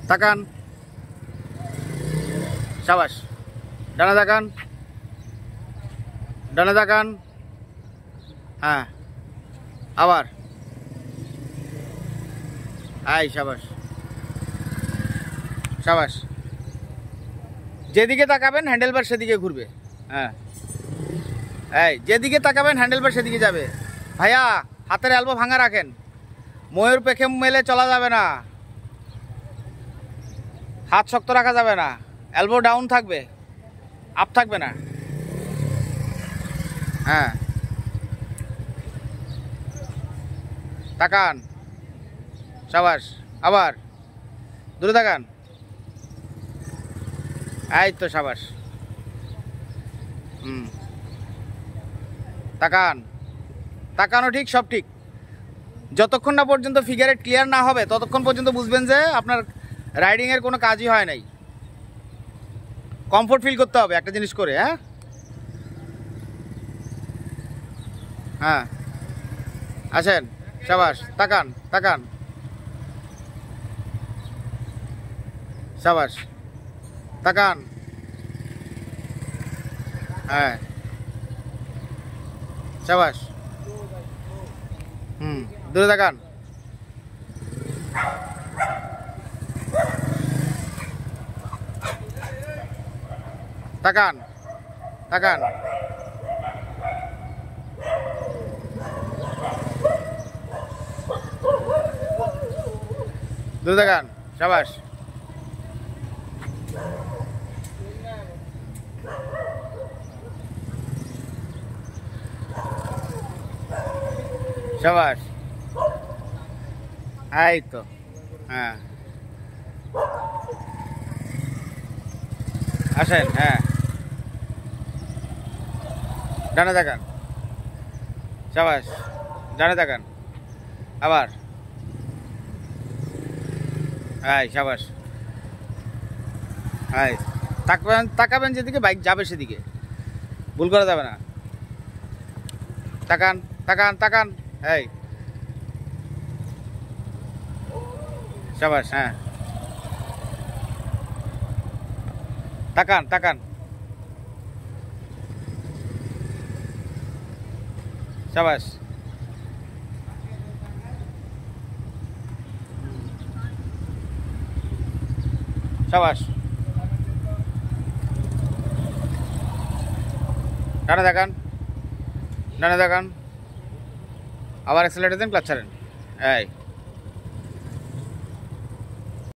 তাকান, সাবাস। ডানে তাকান, ডানে তাকান, হ্যাঁ আবার, আই সাবাস সাবাস। যেদিকে তাকাবেন হ্যান্ডেল বার সেদিকে ঘুরবে। হ্যাঁ এই যেদিকে তাকাবেন হ্যান্ডেল বার সেদিকে যাবে। ভাইয়া হাতের এলবো ভাঙা রাখেন, ময়ূর পেখে মেলে চলা যাবে না, হাত শক্ত রাখা যাবে না, এলবো ডাউন থাকবে, আপ থাকবে না। হ্যাঁ তাকান, সাবাস। আবার দূরে তাকান, এই তো সাবাস। তাকান, তাকানো ঠিক, সব ঠিক। যতক্ষণ না পর্যন্ত ফিগারের ক্লিয়ার না হবে ততক্ষণ পর্যন্ত বুঝবেন যে আপনার রাইডিংয়ের কোনো কাজই হয় নাই। কমফোর্ট ফিল করতে হবে একটা জিনিস করে। হ্যাঁ হ্যাঁ আসেন, সাবাস। তাকান তাকান, সাবাস। তাকান, হ্যাঁ সাবাস। দূরে তাকান, তাকান তাকান, দূরে তাকান, সাবাস সাবাস। এই তো, হ্যাঁ আসেন, হ্যাঁ ডানে তাকান, সাবাস। ডানে তাকান, আবার, এই সাবাস। এই তাকাবেন, তাকাবেন যেদিকে বাইক যাবে সেদিকে, ভুল করা যাবে না। তাকান তাকান তাকান, এই সাবাস। হ্যাঁ তাকান তাকান, সাবাস। সাবাস। ডানে দেখান, ডানে দেখান, আবার অ্যাক্সেলারেটর দেন, ক্লাচ ছাড়েন। এই